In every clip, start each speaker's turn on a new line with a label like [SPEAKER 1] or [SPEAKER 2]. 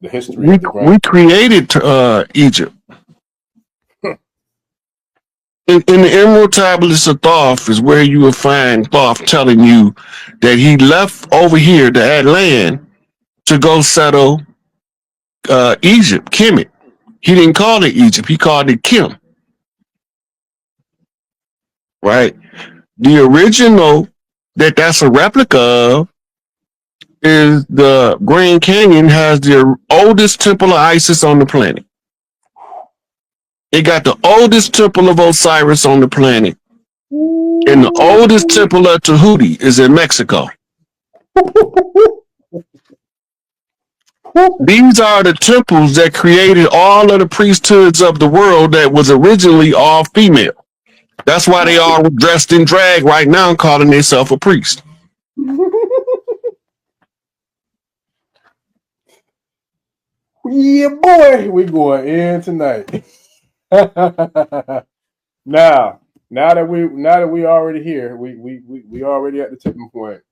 [SPEAKER 1] the history of the
[SPEAKER 2] We created Egypt. In the Emerald Tablets of Thoth is where you will find Thoth telling you that he left over here to add land to go settle Egypt, Kemet. He didn't call it Egypt, he called it Kim. Right? The original that's a replica of is the Grand Canyon has the oldest temple of Isis on the planet. It got the oldest temple of Osiris on the planet. And the oldest temple of Tahuti is in Mexico. These are the temples that created all of the priesthoods of the world that was originally all female. That's why they are dressed in drag right now, calling themselves a priest.
[SPEAKER 1] Yeah, boy, we going in tonight. Now that we already here, we already at the tipping point.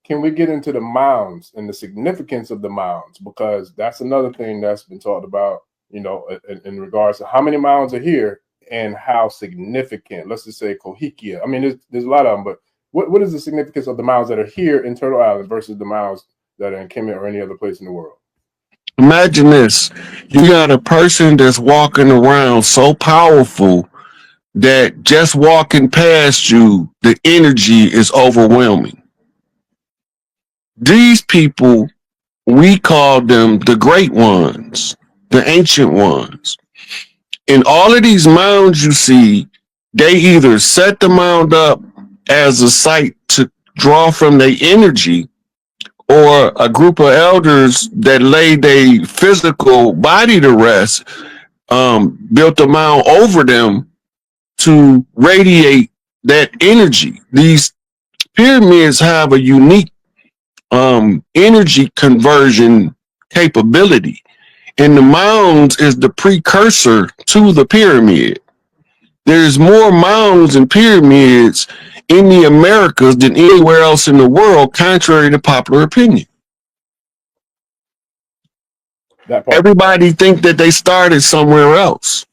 [SPEAKER 1] Can we get into the mounds and the significance of the mounds? Because that's another thing that's been talked about, you know, in regards to how many mounds are here and how significant. Let's just say Cahokia. I mean, there's a lot of them, but what is the significance of the mounds that are here in Turtle Island versus the mounds that are in Kemet or any other place in the world?
[SPEAKER 2] Imagine this. You got a person that's walking around so powerful that just walking past you, the energy is overwhelming. These people, we call them the great ones, the ancient ones. In all of these mounds you see, they either set the mound up as a site to draw from their energy, or a group of elders that laid their physical body to rest, built a mound over them to radiate that energy. These pyramids have a unique energy conversion capability, and the mounds is the precursor to the pyramid. There's more mounds and pyramids in the Americas than anywhere else in the world, contrary to popular opinion. Everybody think that they started somewhere else.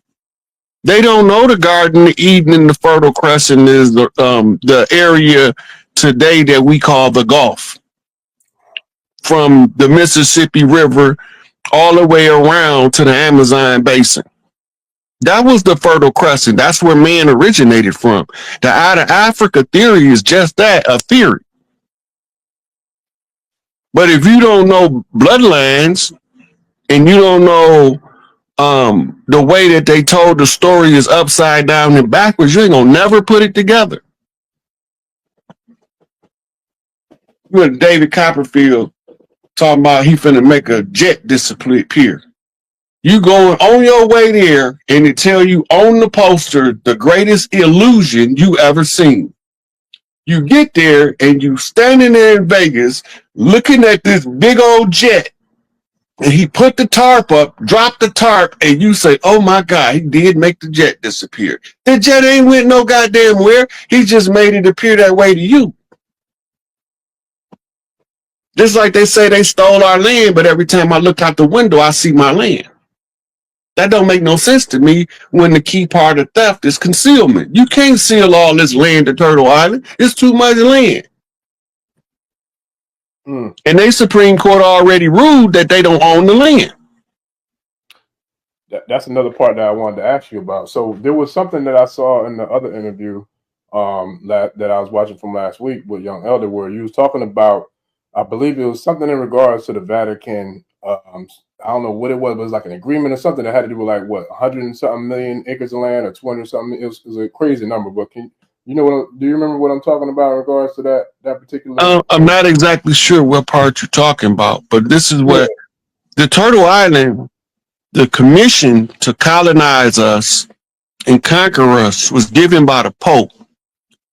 [SPEAKER 2] They don't know the Garden of Eden and the Fertile Crescent is the area today that we call the Gulf. From the Mississippi River all the way around to the Amazon basin. That was the Fertile Crescent. That's where man originated from. The out of Africa theory is just that, a theory. But if you don't know bloodlines and you don't know the way that they told the story is upside down and backwards, you ain't gonna never put it together. You and David Copperfield talking about he finna make a jet disappear. You going on your way there and it tell you on the poster the greatest illusion you ever seen. You get there and you standing there in Vegas looking at this big old jet, and he put the tarp up, dropped the tarp, and you say, oh my God, he did make the jet disappear. The jet ain't went no goddamn where. He just made it appear that way to you. Just like they say they stole our land, but every time I look out the window, I see my land. That don't make no sense to me when the key part of theft is concealment. You can't seal all this land to Turtle Island. It's too much land. And they Supreme Court already ruled that they don't own the land.
[SPEAKER 1] That's another part that I wanted to ask you about. So there was something that I saw in the other interview that I was watching from last week with Young Elder, where you was talking about, I believe it was something in regards to the Vatican. I don't know what it was, but it was like an agreement or something that had to do with like what, 100 and something million acres of land or 200 something. It was a crazy number, but do you remember what I'm talking about in regards to that particular?
[SPEAKER 2] I'm not exactly sure what part you're talking about, but this is what the Turtle Island, the commission to colonize us and conquer us was given by the Pope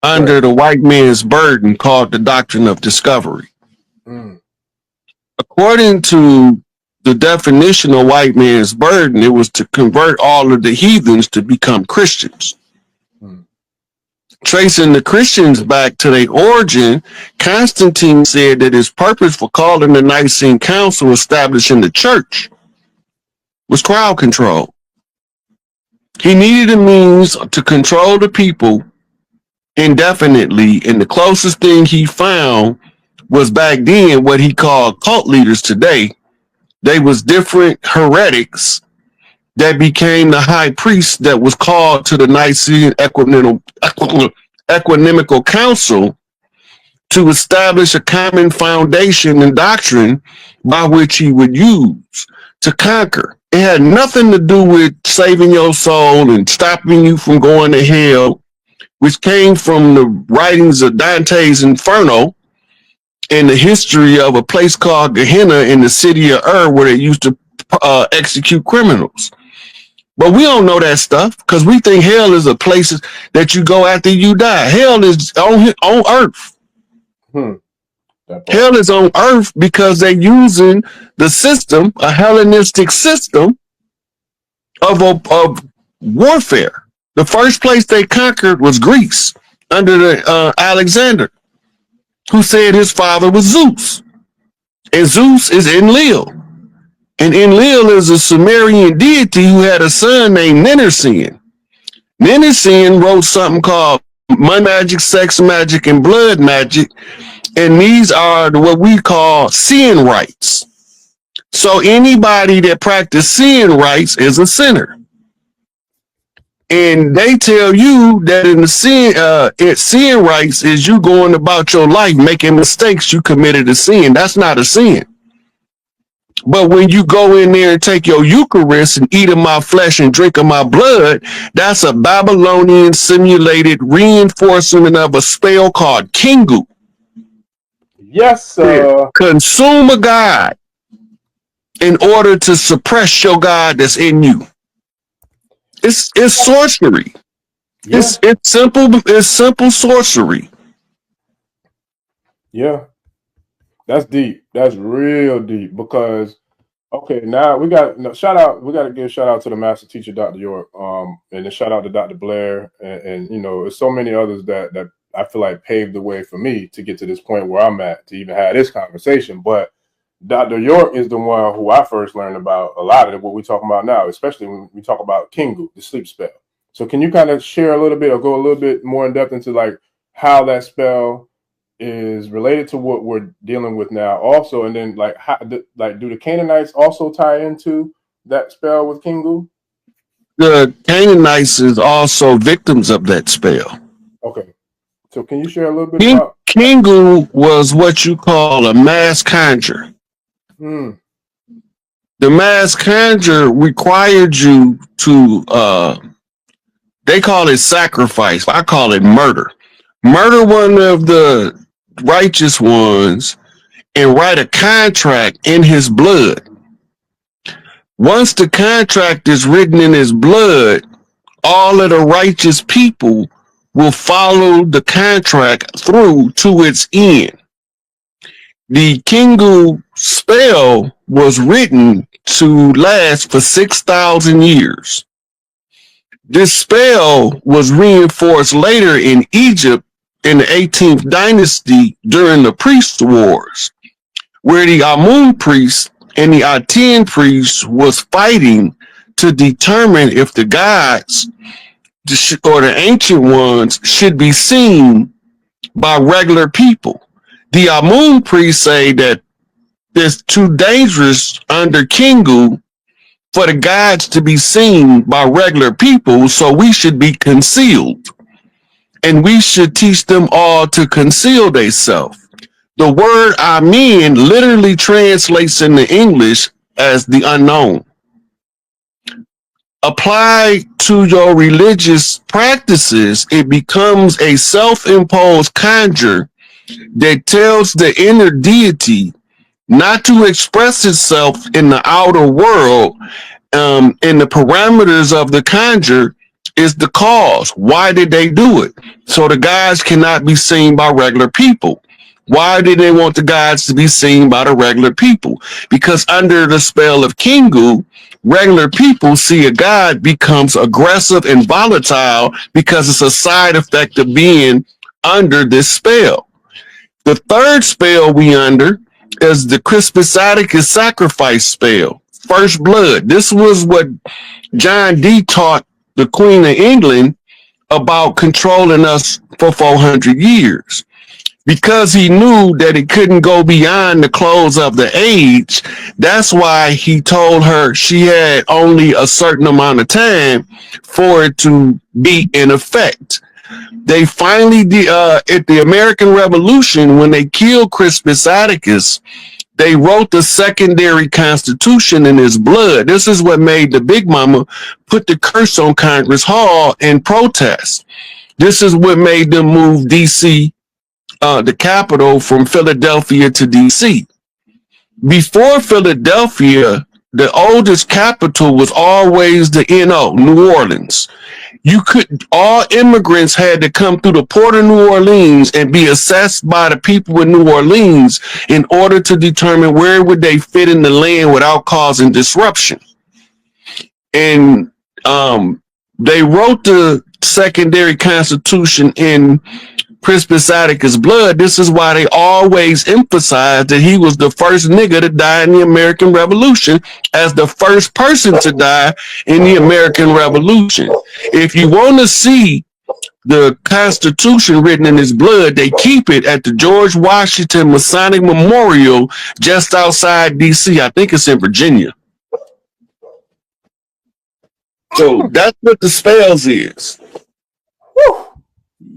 [SPEAKER 2] under the white man's burden called the doctrine of discovery. According to the definition of white man's burden, it was to convert all of the heathens to become Christians. Tracing the Christians back to their origin, Constantine said that his purpose for calling the Nicene Council establishing the church was crowd control. He needed a means to control the people indefinitely, and the closest thing he found was back then what he called cult leaders today. They was different heretics that became the high priest that was called to the Nicene Equanimical Council to establish a common foundation and doctrine by which he would use to conquer. It had nothing to do with saving your soul and stopping you from going to hell, which came from the writings of Dante's Inferno and the history of a place called Gehenna in the city of Ur, where they used to execute criminals. But we don't know that stuff because we think hell is a place that you go after you die. Hell is on earth. Hell is on earth because they're using the system, a Hellenistic system of warfare. The first place they conquered was Greece under the Alexander, who said his father was Zeus. And Zeus is Enlil. And Enlil is a Sumerian deity who had a son named Ninursin. Ninursin wrote something called money magic, sex magic, and blood magic. And these are what we call sin rites. So anybody that practices sin rites is a sinner. And they tell you that in the sin rites is you going about your life making mistakes, you committed a sin. That's not a sin. But when you go in there and take your Eucharist and eat of my flesh and drink of my blood, that's a Babylonian simulated reinforcement of a spell called Kingu.
[SPEAKER 1] Yes, sir.
[SPEAKER 2] Consume a god in order to suppress your god that's in you. It's sorcery. Yeah. It's simple sorcery.
[SPEAKER 1] Yeah. That's deep. That's real deep because okay, now we got shout out. We got to give a shout out to the master teacher, Dr. York, and a shout out to Dr. Blair, and you know, there's so many others that I feel like paved the way for me to get to this point where I'm at to even have this conversation. But Dr. York is the one who I first learned about a lot of what we're talking about now, especially when we talk about Kingu, the sleep spell. So can you kind of share a little bit or go a little bit more in depth into like how that spell is related to what we're dealing with now also, and then like how do the Canaanites also tie into that spell with Kingu?
[SPEAKER 2] The Canaanites is also victims of that spell.
[SPEAKER 1] Okay, so can you share a little bit about
[SPEAKER 2] Kingu was what you call a mass conjure. The mass conjure required you to they call it sacrifice. I call it murder. Murder one of the righteous ones and write a contract in his blood. Once the contract is written in his blood, all of the righteous people will follow the contract through to its end. The Kingu spell was written to last for 6,000 years. This spell was reinforced later in Egypt in the 18th dynasty during the priest wars, where the Amun priest and the Aten priest was fighting to determine if the gods or the ancient ones should be seen by regular people. The Amun priests say that it's too dangerous under Kingu for the gods to be seen by regular people, so we should be concealed. And we should teach them all to conceal themselves. The word Amen literally translates into English as the unknown. Applied to your religious practices, it becomes a self-imposed conjure that tells the inner deity not to express itself in the outer world. And the parameters of the conjure is the cause. Why did they do it? So the gods cannot be seen by regular people. Why did they want the gods to be seen by the regular people? Because under the spell of Kingu, regular people see a god becomes aggressive and volatile because it's a side effect of being under this spell. The third spell we under is the Crispus Attucks sacrifice spell. first blood. This was what John Dee taught the Queen of England about controlling us for 400 years. Because he knew that it couldn't go beyond the close of the age, that's why he told her she had only a certain amount of time for it to be in effect. They finally, at the American Revolution, when they killed Crispus Attucks, they wrote the secondary constitution in his blood. This is what made the Big Mama put the curse on Congress Hall in protest. This is what made them move D.C., the capital, from Philadelphia to D.C. Before Philadelphia, the oldest capital was always the N.O., New Orleans. All immigrants had to come through the port of New Orleans and be assessed by the people in New Orleans in order to determine where would they fit in the land without causing disruption. And they wrote the secondary constitution in Crispus Attucks' blood. This is why they always emphasize that he was the first nigga to die in the American Revolution, as the first person to die in the American Revolution. If you want to see the Constitution written in his blood, they keep it at the George Washington Masonic Memorial just outside D.C. I think it's in Virginia. So that's what the spells is.
[SPEAKER 1] Woo.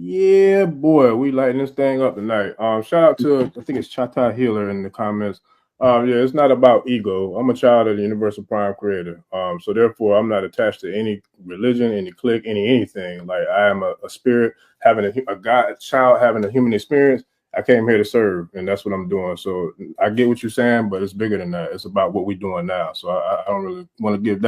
[SPEAKER 1] Yeah, boy, we lighting this thing up tonight. Shout out to, I think it's Chata Healer in the comments. Yeah, it's not about ego. I'm a child of the Universal Prime Creator. So therefore, I'm not attached to any religion, any clique, anything. Like, I am a spirit having a God child having a human experience. I came here to serve, and that's what I'm doing. So I get what you're saying, but it's bigger than that. It's about what we're doing now. So I don't really want to give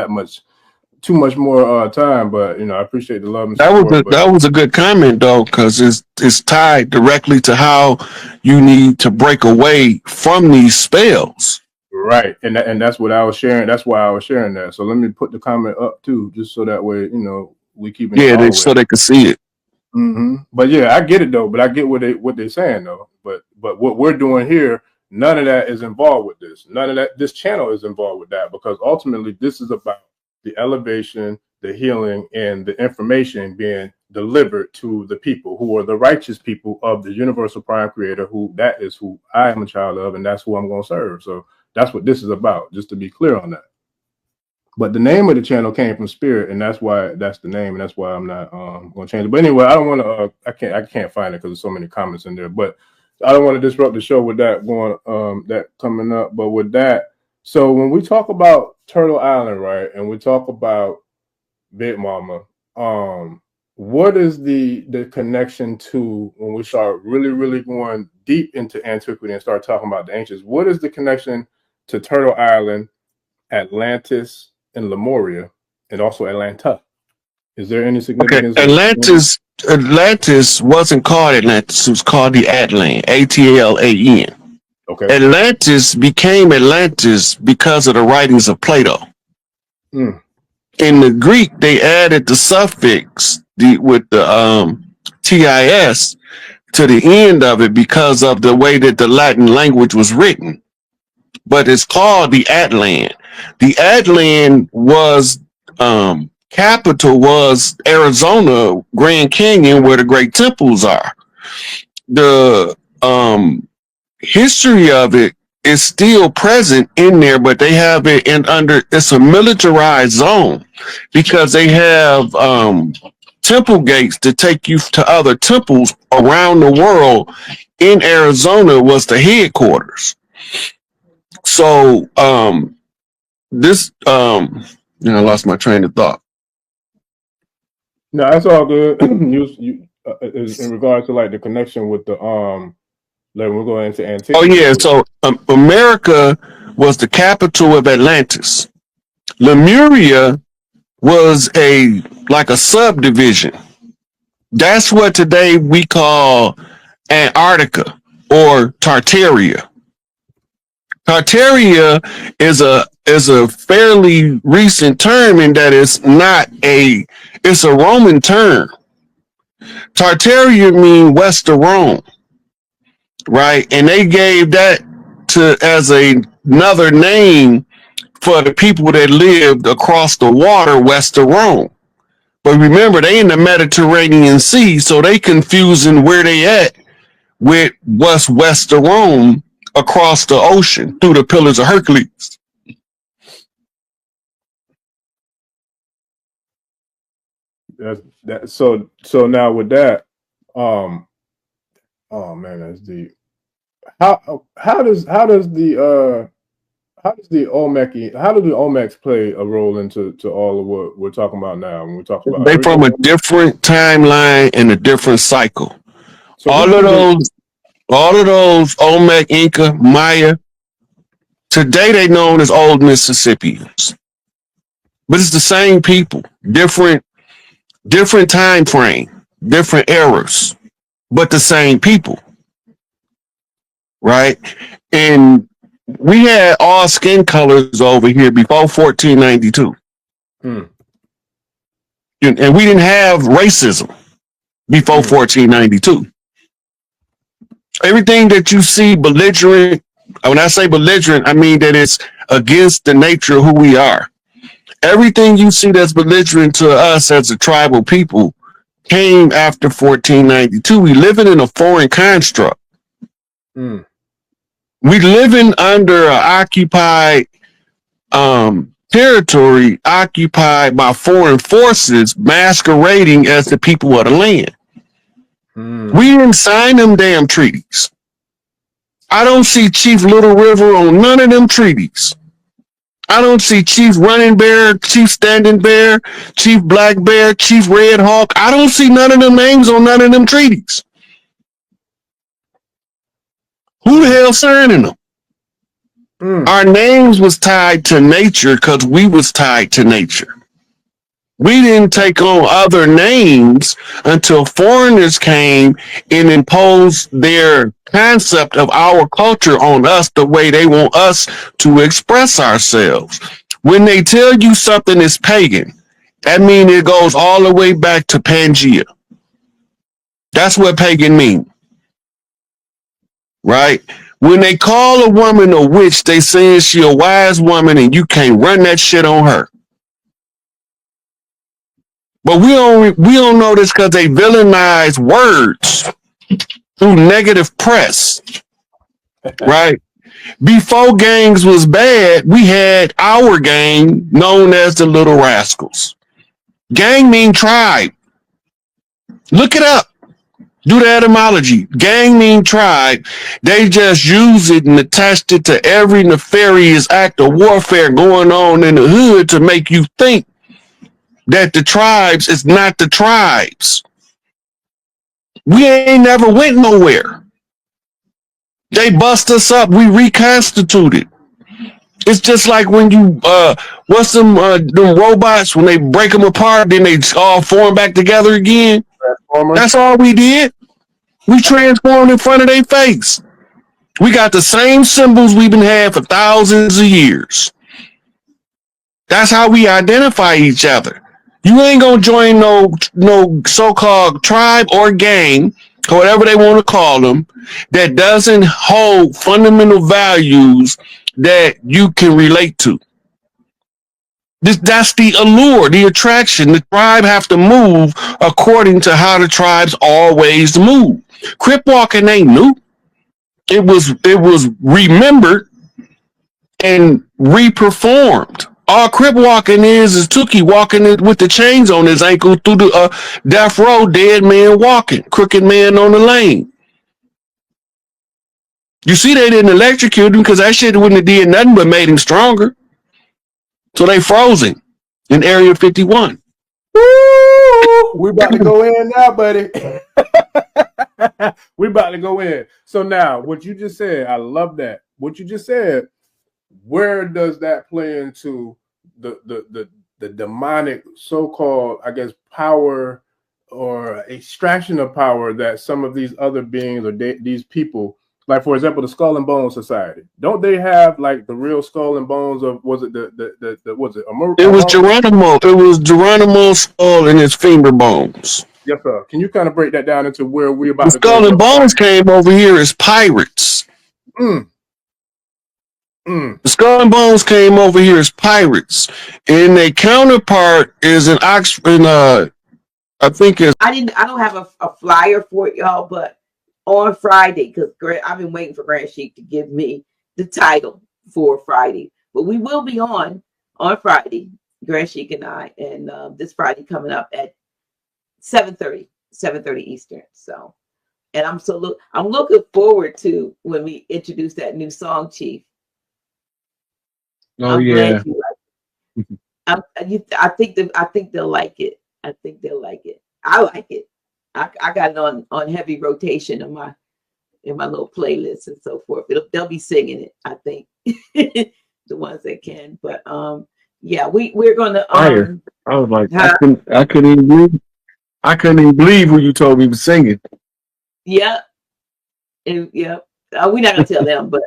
[SPEAKER 1] too much more time, but you know, I appreciate the love and support.
[SPEAKER 2] That was a good comment though, because it's tied directly to how you need to break away from these spells.
[SPEAKER 1] Right, and that's what I was sharing. That's why I was sharing that. So let me put the comment up too, just so that way, you know, we keep it.
[SPEAKER 2] So they can see it.
[SPEAKER 1] Mm-hmm. But yeah, I get it though. But I get what they're saying though. But what we're doing here, none of that is involved with this. None of that. This channel is involved with that, because ultimately this is about the elevation, the healing, and the information being delivered to the people who are the righteous people of the Universal Prime Creator, that is who I am a child of, and that's who I'm going to serve. So that's what this is about, just to be clear on that. But the name of the channel came from Spirit, and that's the name, and that's why I'm not going to change it. But anyway, I don't want to, I can't find it because there's so many comments in there, but I don't want to disrupt the show with that that coming up. But with that, so when we talk about Turtle Island, right, and we talk about Big Mama, what is the connection to, when we start really, really going deep into antiquity and start talking about the ancients, what is the connection to Turtle Island, Atlantis, and Lemuria, and also Atlanta? Is there any significance?
[SPEAKER 2] Okay. Atlantis wasn't called Atlantis. It was called the Atlan, Atlan. Okay. Atlantis became Atlantis because of the writings of Plato. In the Greek, they added the suffix with the tis to the end of it because of the way that the Latin language was written. But it's called the Atlan. The Atlan was capital was Arizona, Grand Canyon, where the great temples are. The history of it is still present in there, but they have it it's a militarized zone because they have temple gates to take you to other temples around the world. In Arizona was the headquarters. So I lost my train of thought.
[SPEAKER 1] No, that's all good. In regards to like the connection with the like we're going into Antiquity.
[SPEAKER 2] Oh yeah, so America was the capital of Atlantis. Lemuria was like a subdivision. That's what today we call Antarctica or Tartaria. Tartaria is a fairly recent term in that it's a Roman term. Tartaria means west of Rome, right? And they gave that as another name for the people that lived across the water west of Rome. But remember, they in the Mediterranean Sea, so they confusing where they at with what's west of Rome across the ocean through the Pillars of Hercules.
[SPEAKER 1] So now with that, oh man, that's deep. How does the Olmecs play a role into all of what we're talking about now when we talk about
[SPEAKER 2] They
[SPEAKER 1] everything?
[SPEAKER 2] from a different timeline and a different cycle.
[SPEAKER 1] So
[SPEAKER 2] all of those Olmec, Inca, Maya, today they known as Old Mississippians. But it's the same people, different time frame, different eras, but the same people, right? And we had all skin colors over here before 1492. And we didn't have racism before 1492. Everything that you see belligerent, when I say belligerent, I mean that it's against the nature of who we are. Everything you see that's belligerent to us as a tribal people came after 1492. We living in a foreign construct. We living under an occupied territory, occupied by foreign forces masquerading as the people of the land. We didn't sign them damn treaties. I don't see Chief Little River on none of them treaties. I don't see Chief Running Bear, Chief Standing Bear, Chief Black Bear, Chief Red Hawk. I don't see none of them names on none of them treaties. Who the hell signing them? Our names was tied to nature because we was tied to nature. We didn't take on other names until foreigners came and imposed their concept of our culture on us the way they want us to express ourselves. When they tell you something is pagan, that means it goes all the way back to Pangea. That's what pagan means. Right? When they call a woman a witch, they saying she a wise woman and you can't run that shit on her. But we don't know this because they villainize words through negative press. Right? Before gangs was bad, we had our gang known as the Little Rascals. Gang mean tribe. Look it up. Do the etymology. Gang mean tribe. They just use it and attached it to every nefarious act of warfare going on in the hood to make you think that the tribes is not the tribes. We ain't never went nowhere. They bust us up. We reconstituted. It's just like when you what's them robots when they break them apart, then they all form back together again. That's all we did. We transformed in front of their face. We got the same symbols we've been had for thousands of years. That's how we identify each other. You ain't gonna join no so-called tribe or gang, or whatever they want to call them, that doesn't hold fundamental values that you can relate to. That's the allure, the attraction. The tribe have to move according to how the tribes always move. Crip walking ain't new. It was remembered and reperformed. All crip walking is Tookie walking with the chains on his ankle through the death row, dead man walking, crooked man on the lane. You see, they didn't electrocute him because that shit wouldn't have did nothing but made him stronger. So they froze him in Area 51.
[SPEAKER 1] Woo! We about to go in now, buddy. We about to go in. So now, what you just said, I love that. What you just said, where does that play into the demonic so-called, I guess, power or extraction of power that some of these other beings or these people, like for example, the Skull and Bones Society, don't they have like the real skull and bones of, was it
[SPEAKER 2] it was Geronimo. It was Geronimo's skull and his finger bones.
[SPEAKER 1] Yes, sir. Can you kind of break that down into where we're about
[SPEAKER 2] the
[SPEAKER 1] to go?
[SPEAKER 2] Skull and Bones came over here as pirates.
[SPEAKER 1] Mm.
[SPEAKER 2] The Skull and Bones came over here as pirates, and their counterpart is an Oxford. I think it's
[SPEAKER 3] I don't have a flyer for it, y'all, but on Friday, because I've been waiting for Grand Sheik to give me the title for Friday. But we will be on Friday, Grand Sheik and I, and this Friday coming up at 7:30 Eastern. So, and I'm looking forward to when we introduce that new song, Chief.
[SPEAKER 2] oh
[SPEAKER 3] I'm
[SPEAKER 2] yeah.
[SPEAKER 3] glad you like it. I think they'll like it. I think they'll like it. I like it. I got it on heavy rotation in my little playlists and so forth. They'll be singing it, I think. The ones that can. But yeah, we're gonna
[SPEAKER 2] Fire. I was like,
[SPEAKER 3] huh?
[SPEAKER 2] I couldn't even believe who you told me was singing.
[SPEAKER 3] Yeah, yeah. We're not gonna tell them, but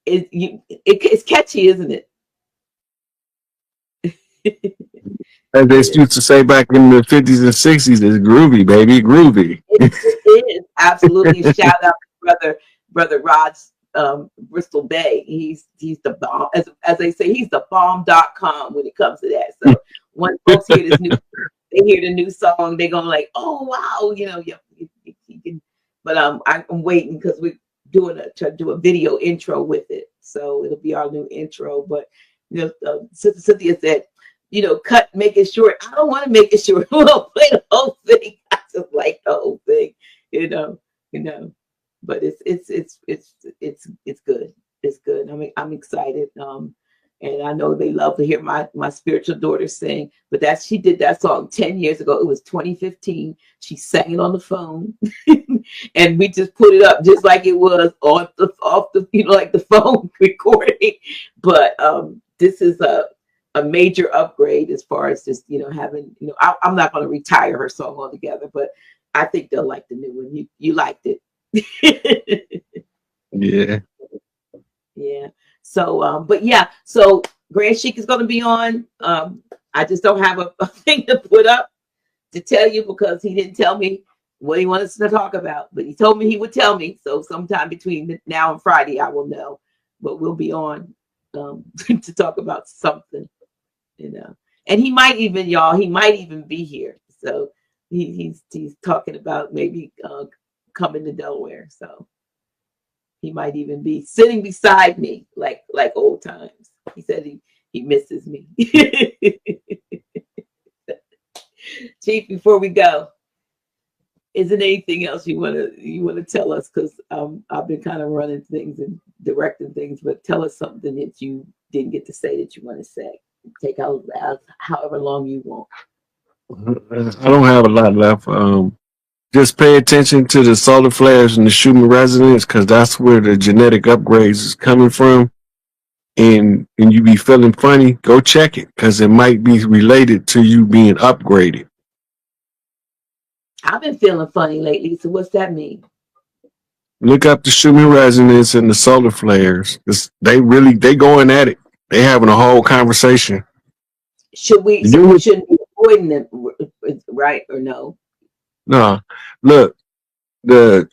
[SPEAKER 3] it's catchy, isn't it?
[SPEAKER 2] As they
[SPEAKER 3] It is.
[SPEAKER 2] used to say back in the 50s and 60s, it's groovy, baby, groovy.
[SPEAKER 3] It is absolutely. Shout out to brother Rod's Bristol Bay. He's the bomb, as they say, he's the bomb.com when it comes to that. So when folks hear they hear the new song, they're gonna like, oh wow, yeah, you can. But I'm waiting because we're trying to do a video intro with it, so it'll be our new intro. But Sister Cynthia said, make it short. I don't want to make it short. We'll play the whole thing. I just like the whole thing, you know, you know. But it's good. It's good. I'm excited. And I know they love to hear my spiritual daughter sing. But she did that song 10 years ago. It was 2015. She sang it on the phone, and we just put it up just like it was off the like the phone recording. But this is a major upgrade as far as just having I'm not going to retire her song altogether, but I think they'll like the new one. You liked it.
[SPEAKER 2] Yeah.
[SPEAKER 3] Yeah. So but yeah, so Grand Sheik is going to be on. I just don't have a thing to put up to tell you because he didn't tell me what he wanted us to talk about, but he told me he would tell me. So sometime between now and Friday I will know, but we'll be on to talk about something. And he might even be here. So he's talking about maybe coming to Delaware. So he might even be sitting beside me like old times. He said he misses me. Chief, before we go, is there anything else you want to tell us? Because I've been kind of running things and directing things, but tell us something that you didn't get to say that you want to say. Take out however long you want.
[SPEAKER 2] I don't have a lot left. Just pay attention to the solar flares and the Schumann resonance because that's where the genetic upgrades is coming from. And you be feeling funny, go check it because it might be related to you being upgraded.
[SPEAKER 3] I've been feeling funny lately. So what's that mean?
[SPEAKER 2] Look up the Schumann resonance and the solar flares. They going at it. They having a whole conversation.
[SPEAKER 3] So we shouldn't be avoiding them, right or no?
[SPEAKER 2] No, look, the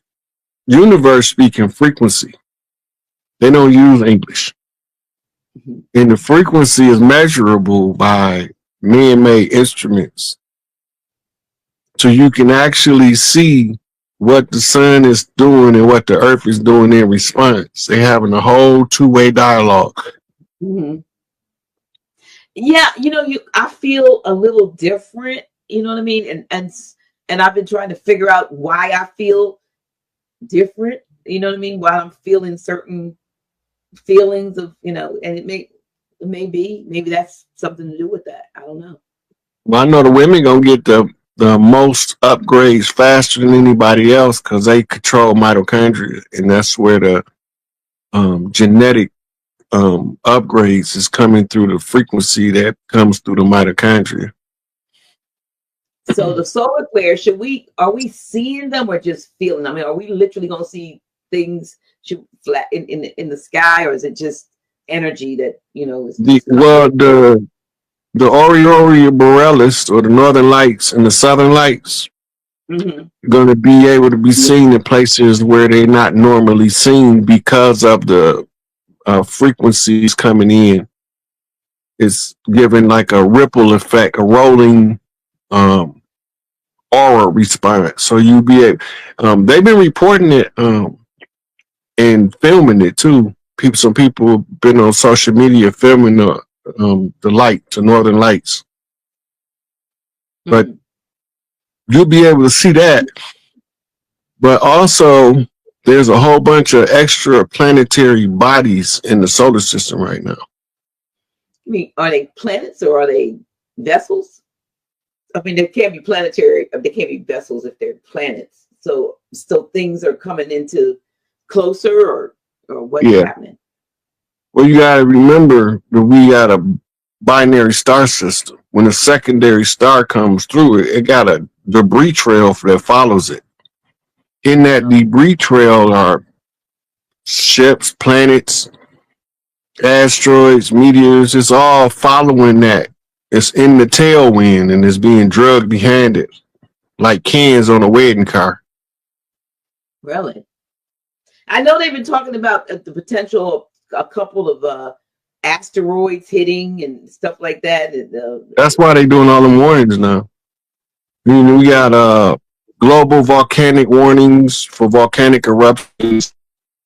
[SPEAKER 2] universe speaking frequency. They don't use English. Mm-hmm. And the frequency is measurable by man-made instruments. So you can actually see what the sun is doing and what the earth is doing in response. They're having a whole two-way dialogue.
[SPEAKER 3] Mm-hmm. Yeah, I feel a little different, you know what I mean? And I've been trying to figure out why I feel different, you know what I mean? Why I'm feeling certain feelings of, and it may be, maybe that's something to do with that. I don't know.
[SPEAKER 2] Well, I know the women gonna get the most upgrades faster than anybody else because they control mitochondria, and that's where the genetic upgrades is coming through the frequency that comes through the mitochondria.
[SPEAKER 3] So the solar flares, are we seeing them or just feeling them? I mean, are we literally gonna see things flat in the sky, or is it just energy that is
[SPEAKER 2] the Aurora Borealis or the Northern Lights and the Southern Lights going to be able to be seen in places where they're not normally seen because of the frequencies coming in. It's giving like a ripple effect, a rolling aura response. So you be able, they've been reporting it and filming it too. Some people have been on social media filming the northern lights. But you'll be able to see that. But also, there's a whole bunch of extra planetary bodies in the solar system right now.
[SPEAKER 3] I mean, are they planets or are they vessels? I mean, they can't be planetary. They can't be vessels if they're planets. So things are coming into closer, or what's happening?
[SPEAKER 2] Well, you got to remember that we got a binary star system. When a secondary star comes through, it got a debris trail that follows it. In that debris trail are ships, planets, asteroids, meteors. It's all following that. It's in the tailwind and it's being drugged behind it, like cans on a wedding car.
[SPEAKER 3] Really? I know they've been talking about the potential of a couple of asteroids hitting and stuff like that.
[SPEAKER 2] That's why they're doing all the warnings now. You know, we got global volcanic warnings for volcanic eruptions,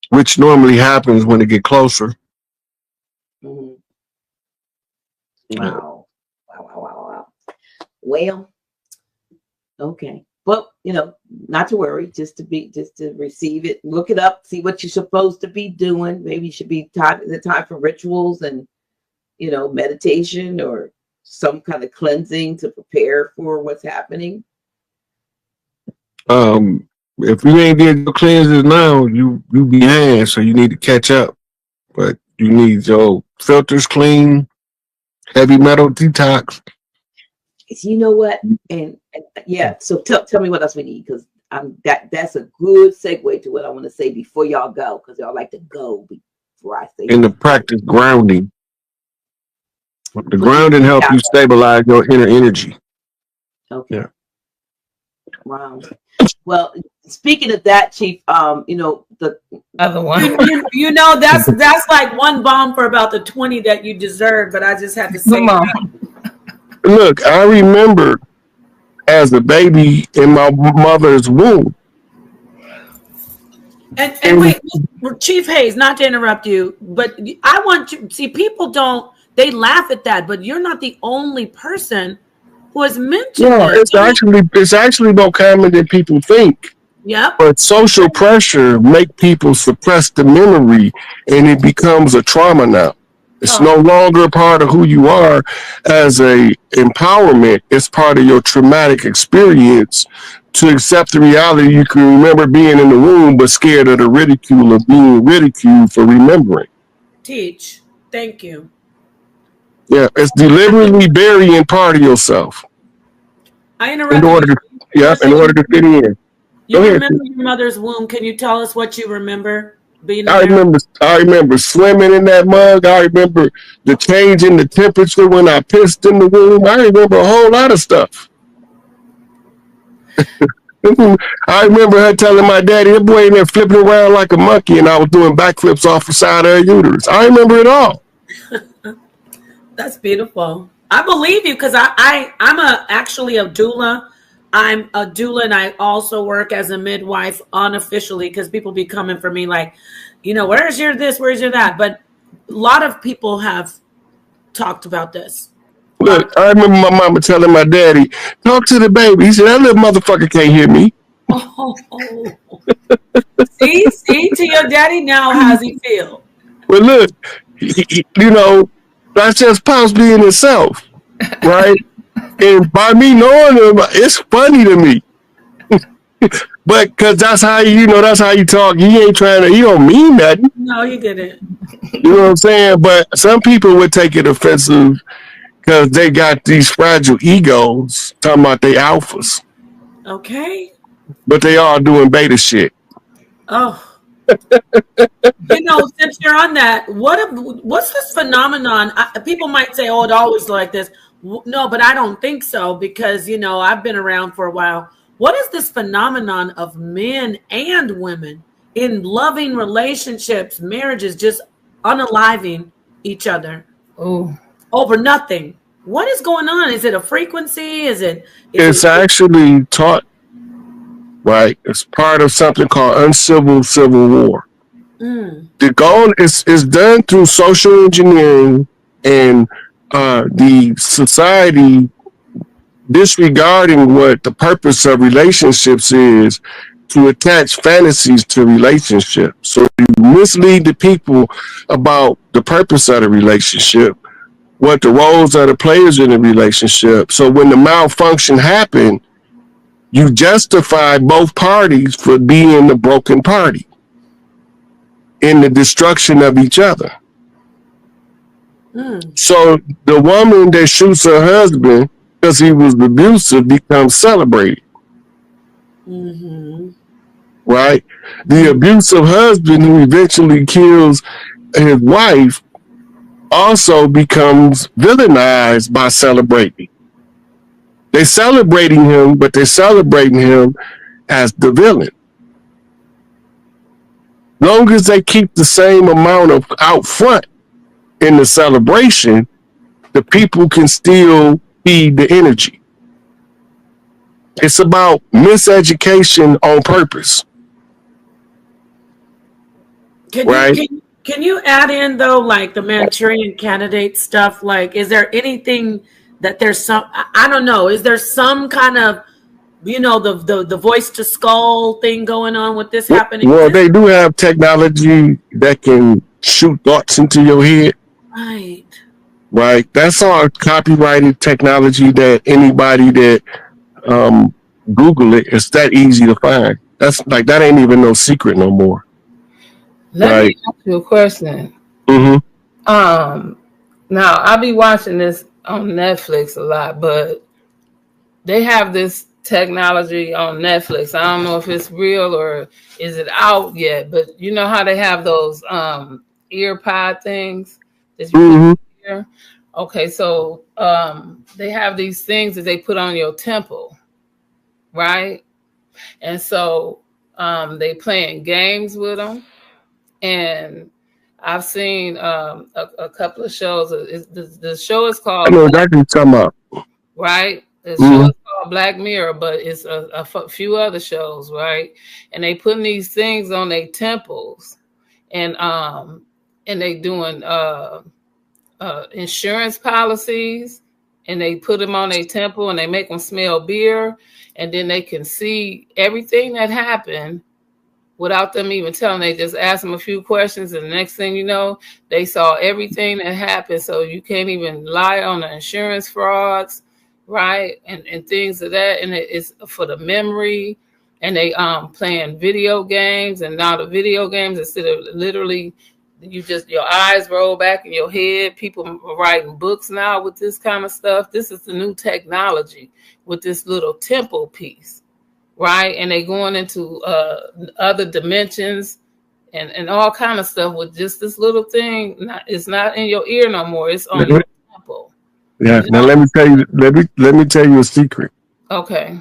[SPEAKER 2] which normally happens when it get closer.
[SPEAKER 3] Mm-hmm. Wow. Wow. Well, okay. But, you know, not to worry, just to receive it, look it up, see what you're supposed to be doing. Maybe you should be the time for rituals and, you know, meditation or some kind of cleansing to prepare for what's happening.
[SPEAKER 2] If you ain't did your cleanses now, you behind, so you need to catch up. But you need your filters clean, heavy metal detox.
[SPEAKER 3] You know what? And yeah, so tell me what else we need, because that's a good segue to what I want to say before y'all go, because y'all like to go before I say.
[SPEAKER 2] And the practice grounding. The grounding helps you stabilize your inner energy.
[SPEAKER 3] Okay. Yeah. Wow. Well, speaking of that, Chief, you know, the
[SPEAKER 4] other one, you know, that's like one bomb for about the 20 that you deserve, but I just had to say.
[SPEAKER 2] Look, I remember as a baby in my mother's womb.
[SPEAKER 4] And wait, Chief Hayes, not to interrupt you, but I want you see, people they laugh at that, but you're not the only person who has mentioned
[SPEAKER 2] it's actually more common than people think.
[SPEAKER 4] Yeah.
[SPEAKER 2] But social pressure make people suppress the memory, and it becomes a trauma now. It's no longer part of who you are as a empowerment. It's part of your traumatic experience to accept the reality. You can remember being in the womb, but scared of the ridicule of being ridiculed for remembering.
[SPEAKER 4] Teach. Thank you.
[SPEAKER 2] Yeah, it's deliberately burying part of yourself.
[SPEAKER 4] I interrupted
[SPEAKER 2] in order to fit in.
[SPEAKER 4] You remember your mother's womb. Can you tell us what you remember?
[SPEAKER 2] I remember swimming in that mug. I remember the change in the temperature when I pissed in the womb. I remember a whole lot of stuff. I remember her telling my daddy, that boy in there flipping around like a monkey, and I was doing backflips off the side of her uterus. I remember it all.
[SPEAKER 4] That's beautiful. I believe you, because I'm actually a doula. I'm a doula, and I also work as a midwife unofficially, because people be coming for me like, you know, where's your this, where's your that? But a lot of people have talked about this.
[SPEAKER 2] Look, I remember my mama telling my daddy, talk to the baby. He said, that little motherfucker can't hear me.
[SPEAKER 4] See, to your daddy now, how's he feel?
[SPEAKER 2] Well, look, you know, that's just Pops being himself, right? And by me knowing him, it's funny to me. But because that's how you talk. He ain't he don't mean nothing.
[SPEAKER 4] No, he didn't.
[SPEAKER 2] You know what I'm saying? But some people would take it offensive because they got these fragile egos talking about they alphas.
[SPEAKER 4] Okay.
[SPEAKER 2] But they all doing beta shit.
[SPEAKER 4] Oh. You know, since you're on that, what's this phenomenon? People might say, oh, it's always like this. No, but I don't think so, because, you know, I've been around for a while. What is this phenomenon of men and women in loving relationships, marriages, just unaliving each other over nothing. What is going on? Is it a frequency? It's
[SPEAKER 2] actually taught, right? It's part of something called uncivil civil war. The goal is done through social engineering and the society disregarding what the purpose of relationships is, to attach fantasies to relationships. So you mislead the people about the purpose of the relationship, what the roles of the players in the relationship. So when the malfunction happened, you justify both parties for being the broken party in the destruction of each other. So the woman that shoots her husband because he was abusive becomes celebrated. Right? The abusive husband who eventually kills his wife also becomes villainized by celebrating. They're celebrating him, but they're celebrating him as the villain. Long as they keep the same amount of out front in the celebration, the people can still feed the energy. It's about miseducation on purpose.
[SPEAKER 4] Can you add in though, like the Manchurian Candidate stuff? Like, is there anything that there's some, I don't know, is there some kind of, the voice to skull thing going on with this happening?
[SPEAKER 2] Well, they do have technology that can shoot thoughts into your head. Right. That's all copyrighted technology that anybody that Google it, it's that easy to find. That's like, that ain't even no secret no more.
[SPEAKER 5] Let me ask you a question. Now I'll be watching this on Netflix a lot, but they have this technology on Netflix. I don't know if it's real or is it out yet, but you know how they have those ear pod things that you put in your ear? Okay, so they have these things that they put on your temple, right? And so they playing games with them. And I've seen a couple of shows. The show is called...
[SPEAKER 2] I know exactly what you're talking about.
[SPEAKER 5] Right? The show is called Black Mirror, but it's a few other shows, right? And they putting these things on their temples, and they doing insurance policies, and they put them on their temple, and they make them smell beer, and then they can see everything that happened without them even telling. They just ask them a few questions, and the next thing you know, they saw everything that happened. So you can't even lie on the insurance frauds, right? And things of that. And it's for the memory. And they playing video games, and now the video games, instead of literally your eyes roll back in your head. People are writing books now with this kind of stuff. This is the new technology with this little temple piece. Right, and they going into other dimensions and all kind of stuff with just this little thing. It's not in your ear no more. It's on your temple.
[SPEAKER 2] Yeah. Now let me tell you. Let me tell you a secret.
[SPEAKER 5] Okay.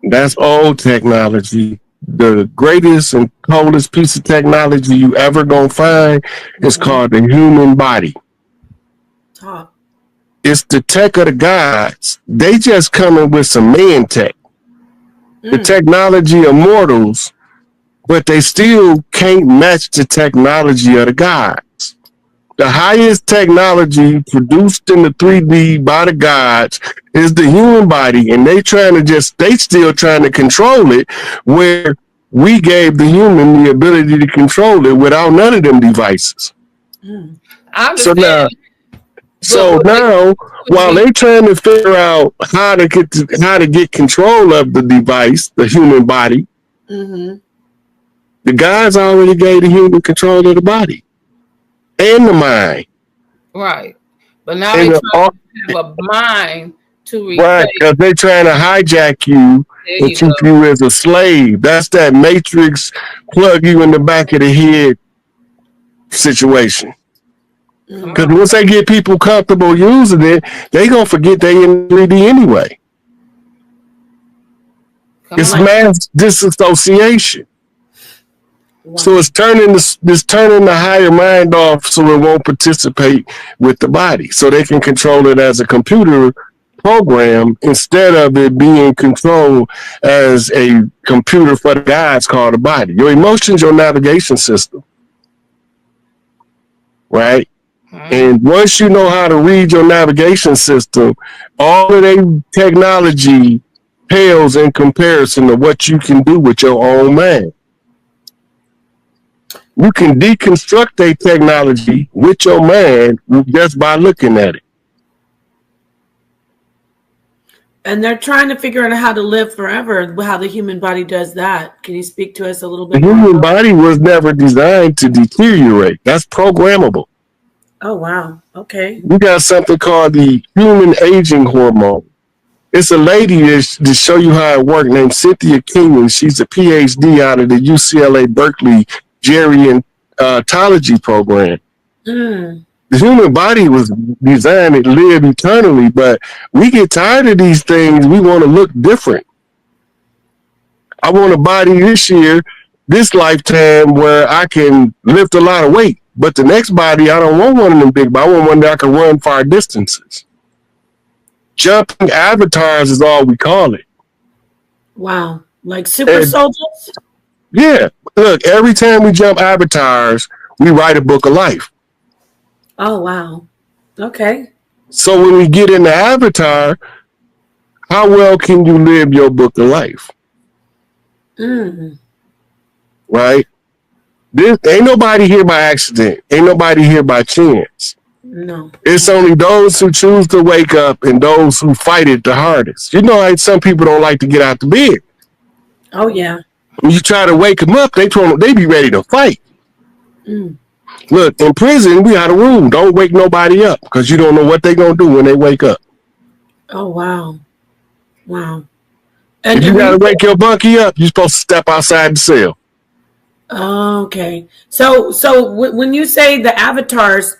[SPEAKER 2] That's old technology. The greatest and coldest piece of technology you ever gonna find is called the human body. It's the tech of the gods. They just coming with some man tech. The technology of mortals, but they still can't match the technology of the gods. The highest technology produced in the 3D by the gods is the human body, and they still trying to control it, where we gave the human the ability to control it without none of them devices. So now, while they trying to figure out how to get control of the device, the human body, the guys already gave the human control of the body and the mind.
[SPEAKER 5] Right, but now they trying to have a mind to replace.
[SPEAKER 2] Right, because they're trying to hijack you and keep you as a slave. That's that Matrix plug you in the back of the head situation. Because once they get people comfortable using it, they gonna forget they in 3D anyway. It's mass disassociation.
[SPEAKER 4] Wow.
[SPEAKER 2] So it's turning the higher mind off so it won't participate with the body. So they can control it as a computer program instead of it being controlled as a computer for the gods called the body. Your emotions, your navigation system. Right? And once you know how to read your navigation system, all of their technology pales in comparison to what you can do with your own mind. You can deconstruct a technology with your mind just by looking at it.
[SPEAKER 4] And they're trying to figure out how to live forever, how the human body does that. Can you speak to us a little bit
[SPEAKER 2] more? The human body was never designed to deteriorate. That's programmable.
[SPEAKER 4] Oh, wow. Okay.
[SPEAKER 2] We got something called the human aging hormone. It's a lady to show you how it works named Cynthia Kenyon. She's a PhD out of the UCLA Berkeley gerontology program. The human body was designed to live eternally, but we get tired of these things. We want to look different. I want a body this year, this lifetime, where I can lift a lot of weight. But the next body, I don't want one of them big, but I want one that I can run far distances. Jumping avatars is all we call it.
[SPEAKER 4] Wow. Like super soldiers?
[SPEAKER 2] Yeah. Look, every time we jump avatars, we write a book of life.
[SPEAKER 4] Oh, wow. Okay.
[SPEAKER 2] So when we get in the avatar, how well can you live your book of life? Right? This ain't nobody here by accident. Ain't nobody here by chance.
[SPEAKER 4] No.
[SPEAKER 2] It's only those who choose to wake up and those who fight it the hardest. You know, like some people don't like to get out the bed.
[SPEAKER 4] Oh, yeah.
[SPEAKER 2] When you try to wake them up, they be ready to fight. Look, in prison, we had a rule. Don't wake nobody up because you don't know what they're going to do when they wake up.
[SPEAKER 4] Oh, wow. Wow.
[SPEAKER 2] And if you got to wake your bunkie up, you're supposed to step outside the cell.
[SPEAKER 4] Okay. So when you say the avatars,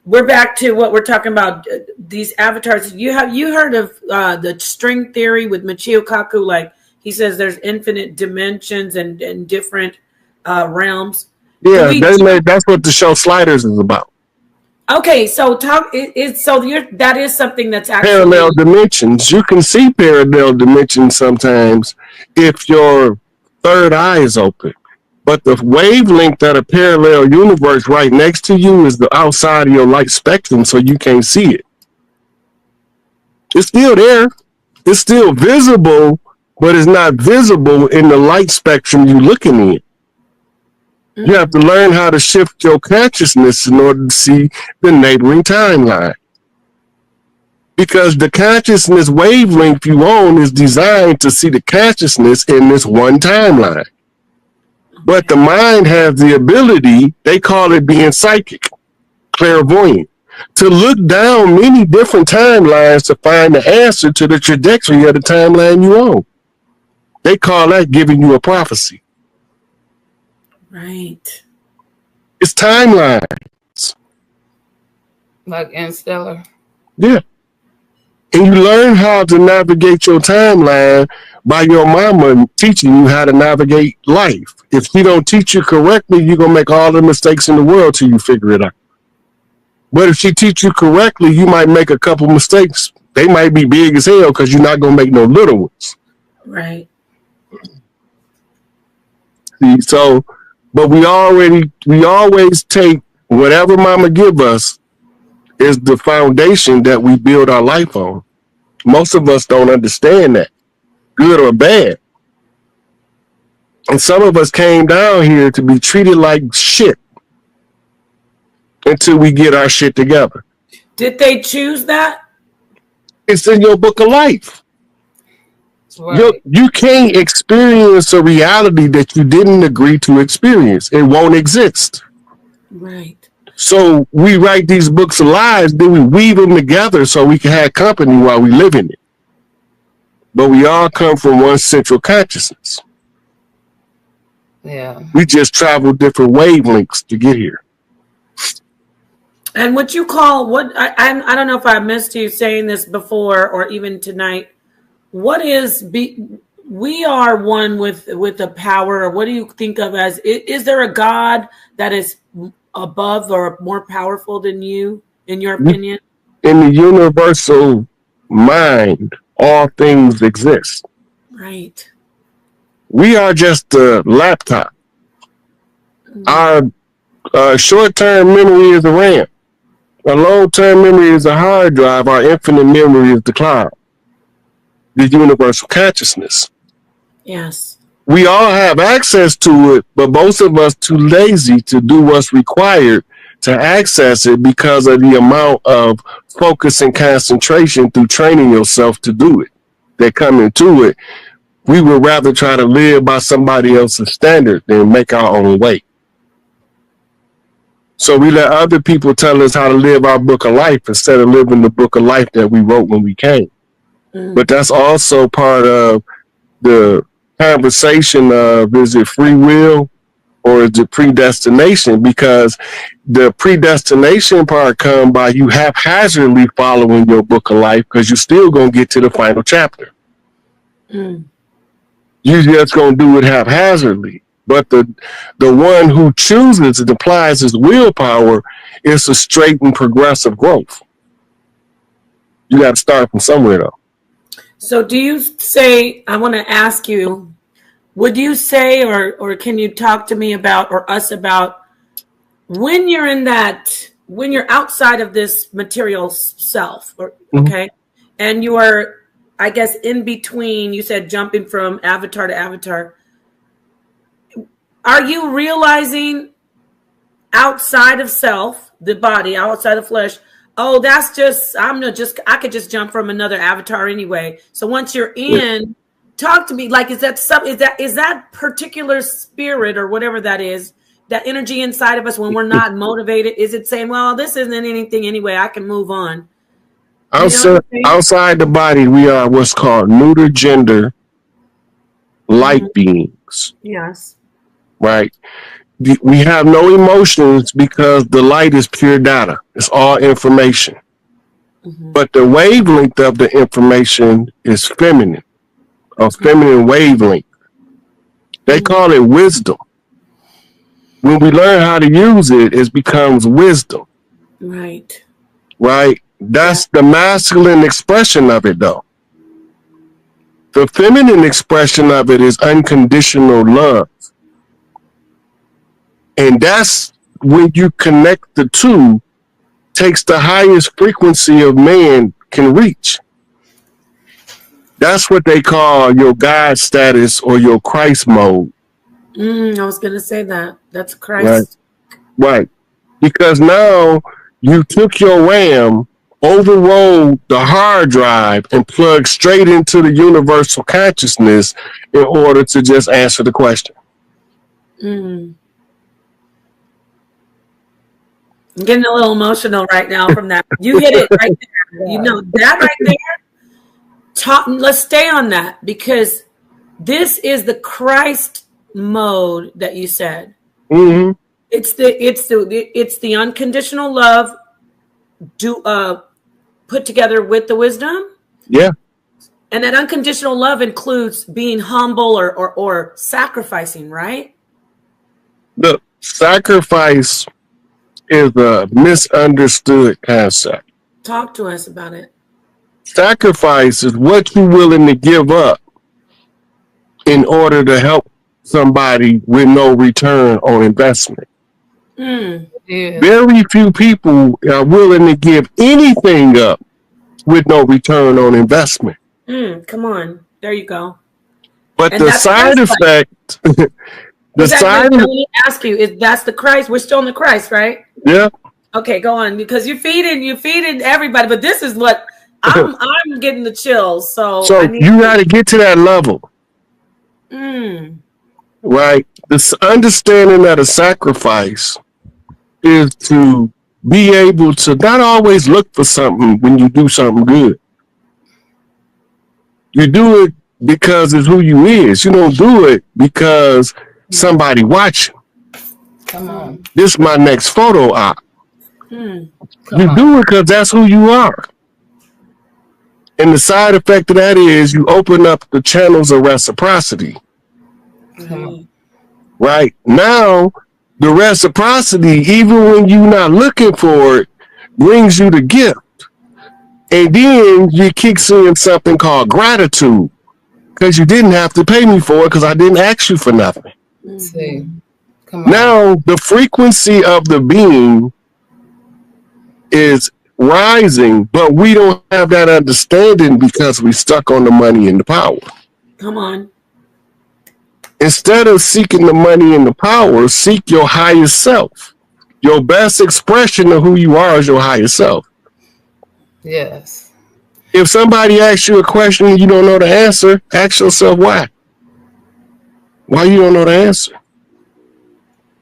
[SPEAKER 4] we're back to what we're talking about. These avatars. You heard of the string theory with Michio Kaku? Like he says, there's infinite dimensions and different realms.
[SPEAKER 2] Yeah, that's what the show Sliders is about.
[SPEAKER 4] Okay, so that is something that's actually
[SPEAKER 2] parallel dimensions. You can see parallel dimensions sometimes if your third eye is open. But the wavelength of a parallel universe right next to you is the outside of your light spectrum, so you can't see it. It's still there. It's still visible, but it's not visible in the light spectrum you're looking in. You have to learn how to shift your consciousness in order to see the neighboring timeline. Because the consciousness wavelength you own is designed to see the consciousness in this one timeline. But the mind has the ability, they call it being psychic, clairvoyant, to look down many different timelines to find the answer to the trajectory of the timeline you own. They call that giving you a prophecy.
[SPEAKER 4] Right.
[SPEAKER 2] It's timelines.
[SPEAKER 5] Like Interstellar.
[SPEAKER 2] Yeah. And you learn how to navigate your timeline by your mama teaching you how to navigate life. If she don't teach you correctly, you're going to make all the mistakes in the world till you figure it out. But if she teach you correctly, you might make a couple mistakes. They might be big as hell because you're not going to make no little ones.
[SPEAKER 4] Right.
[SPEAKER 2] See, so, but we always take whatever mama give us is the foundation that we build our life on. Most of us don't understand that, good or bad. And some of us came down here to be treated like shit until we get our shit together.
[SPEAKER 4] Did they choose that?
[SPEAKER 2] It's in your book of life. Right. You can't experience a reality that you didn't agree to experience. It won't exist.
[SPEAKER 4] Right.
[SPEAKER 2] So we write these books of lies, then we weave them together so we can have company while we live in it. But we all come from one central consciousness.
[SPEAKER 5] Yeah.
[SPEAKER 2] We just travel different wavelengths to get here.
[SPEAKER 4] And what you call I don't know if I missed you saying this before or even tonight. What is we are one with the power. What do you think of as, is there a God that is above or more powerful than you, in your opinion?
[SPEAKER 2] In the universal mind, all things exist.
[SPEAKER 4] Right.
[SPEAKER 2] We are just a laptop. Our short-term memory is a RAM. A long-term memory is a hard drive. Our infinite memory is the cloud, the universal consciousness.
[SPEAKER 4] Yes.
[SPEAKER 2] We all have access to it, but most of us too lazy to do what's required to access it because of the amount of focus and concentration through training yourself to do it. They come into it. We would rather try to live by somebody else's standard than make our own way. So we let other people tell us how to live our book of life instead of living the book of life that we wrote when we came. But that's also part of the conversation of, is it free will or is it predestination? Because the predestination part comes by you haphazardly following your book of life because you're still going to get to the final chapter. You're just going to do it haphazardly. But the one who chooses and applies his willpower is a straight and progressive growth. You got to start from somewhere, though.
[SPEAKER 4] So do you say, I want to ask you, would you say, or can you talk to me about, or us about, when you're in that, when you're outside of this material self, or okay, and you are, I guess, in between, you said jumping from avatar to avatar, are you realizing outside of self, the body, outside of flesh, oh, that's just, I could just jump from another avatar anyway. So once you're in, talk to me, like, is that particular spirit or whatever that is, that energy inside of us when we're not motivated, is it saying, well, this isn't anything anyway, I can move on?
[SPEAKER 2] Outside the body, we are what's called neuter gender light beings.
[SPEAKER 4] Yes.
[SPEAKER 2] Right? We have no emotions because the light is pure data. It's all information. But the wavelength of the information is feminine, a feminine wavelength. They call it wisdom. When we learn how to use it, it becomes wisdom.
[SPEAKER 4] Right.
[SPEAKER 2] Right? That's the masculine expression of it, though. The feminine expression of it is unconditional love. And that's when you connect the two, takes the highest frequency of man can reach. That's what they call your God status or your Christ mode.
[SPEAKER 4] I was going to say that. That's Christ.
[SPEAKER 2] Right. Because now you took your RAM, overrode the hard drive, and plugged straight into the universal consciousness in order to just answer the question.
[SPEAKER 4] I'm getting a little emotional right now from that. You hit it right there. You know, that right there. Let's stay on that, because this is the Christ mode that you said. It's the unconditional love put together with the wisdom.
[SPEAKER 2] Yeah.
[SPEAKER 4] And that unconditional love includes being humble or sacrificing, right?
[SPEAKER 2] Look, sacrifice is a misunderstood concept.
[SPEAKER 4] Talk to us about it.
[SPEAKER 2] Sacrifice is what you're willing to give up in order to help somebody with no return on investment. Very few people are willing to give anything up with no return on investment.
[SPEAKER 4] Come on. There you go.
[SPEAKER 2] But the side effect...
[SPEAKER 4] Let me ask you, that's the Christ? We're still in the Christ, right?
[SPEAKER 2] Yeah.
[SPEAKER 4] Okay, go on, because you're feeding everybody, but this is what I'm getting the chills. So
[SPEAKER 2] you got to get to that level, right? This understanding that a sacrifice is to be able to not always look for something when you do something good. You do it because it's who you is. You don't do it because somebody watching.
[SPEAKER 5] Come on.
[SPEAKER 2] This is my next photo op. You do it because that's who you are. And the side effect of that is you open up the channels of reciprocity. Right? Now, the reciprocity, even when you're not looking for it, brings you the gift. And then you kicks in something called gratitude. Because you didn't have to pay me for it because I didn't ask you for nothing.
[SPEAKER 5] See. Come on.
[SPEAKER 2] Now, the frequency of the being is rising, but we don't have that understanding because we stuck on the money and the power.
[SPEAKER 4] Come on.
[SPEAKER 2] Instead of seeking the money and the power, seek your higher self. Your best expression of who you are is your higher self.
[SPEAKER 5] Yes.
[SPEAKER 2] If somebody asks you a question and you don't know the answer, ask yourself why. Why you don't know the answer?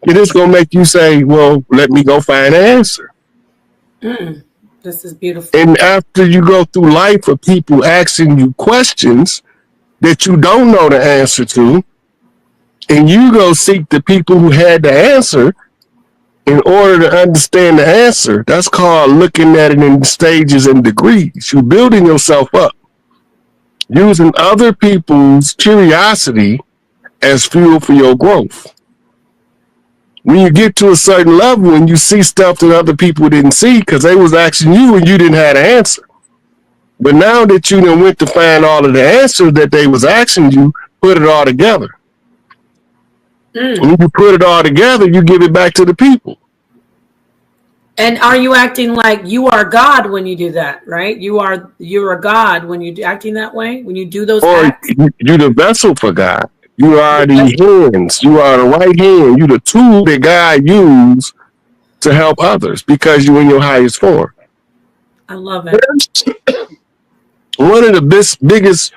[SPEAKER 2] It is going to make you say, well, let me go find an answer.
[SPEAKER 4] This is beautiful.
[SPEAKER 2] And after you go through life of people asking you questions that you don't know the answer to, and you go seek the people who had the answer in order to understand the answer, that's called looking at it in stages and degrees. You're building yourself up, using other people's curiosity as fuel for your growth. When you get to a certain level and you see stuff that other people didn't see because they was asking you and you didn't have the answer. But now that you done went to find all of the answers that they was asking you, put it all together. When you put it all together, you give it back to the people.
[SPEAKER 4] And are you acting like you are God when you do that, right? You're a God when you acting that way, when you do those acts?
[SPEAKER 2] You're the vessel for God. You are the hands. You are the right hand. You're the tool that God used to help others because you're in your highest form.
[SPEAKER 4] I love it.
[SPEAKER 2] One of the biggest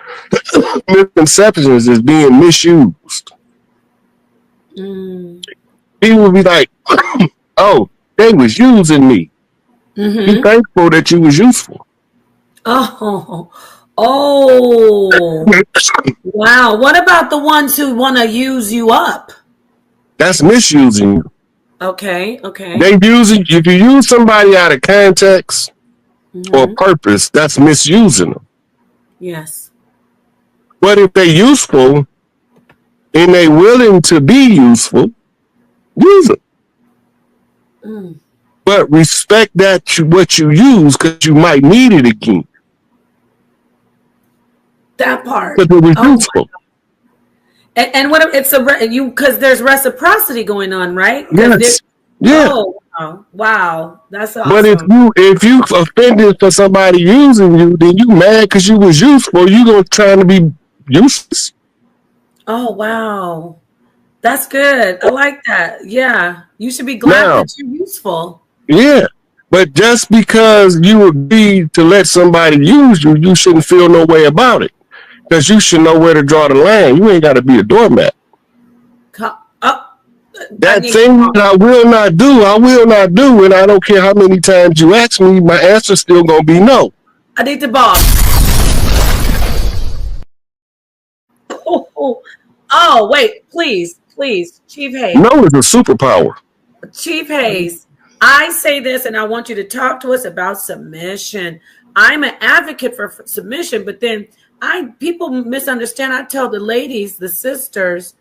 [SPEAKER 2] misconceptions is being misused. People will be like, oh, they was using me. Be thankful that you was useful.
[SPEAKER 4] Oh, wow. What about the ones who want to use you up?
[SPEAKER 2] That's misusing you.
[SPEAKER 4] Okay.
[SPEAKER 2] They using, if you use somebody out of context or purpose, that's misusing them.
[SPEAKER 4] Yes.
[SPEAKER 2] But if they're useful and they willing to be useful, use them. But respect that what you use because you might need it again.
[SPEAKER 4] That part.
[SPEAKER 2] But it was useful.
[SPEAKER 4] And what it's because there's reciprocity going on, right?
[SPEAKER 2] Yes. Yeah.
[SPEAKER 4] Oh, wow. That's awesome.
[SPEAKER 2] But if you offended for somebody using you, then you mad because you was useful. You gonna try to be useless.
[SPEAKER 4] Oh, wow. That's good. I like that. Yeah. You should be glad that you're useful.
[SPEAKER 2] Yeah. But just because you agreed to let somebody use you, you shouldn't feel no way about it. Because you should know where to draw the line. You ain't got to be a doormat. That thing that I will not do, I will not do. And I don't care how many times you ask me, my answer's still going to be no.
[SPEAKER 4] I need the boss. Oh, wait, please, Chief Hayes.
[SPEAKER 2] No is a superpower.
[SPEAKER 4] Chief Hayes, I say this and I want you to talk to us about submission. I'm an advocate for submission, but then people misunderstand. I tell the ladies, the sisters,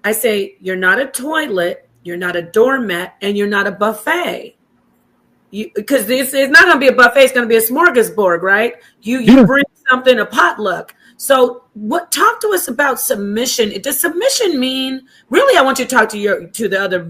[SPEAKER 4] I say, you're not a toilet, you're not a doormat, and you're not a buffet. Because it's not going to be a buffet, it's going to be a smorgasbord, right? You bring something, a potluck. So talk to us about submission. Does submission mean, really, I want you to talk to the other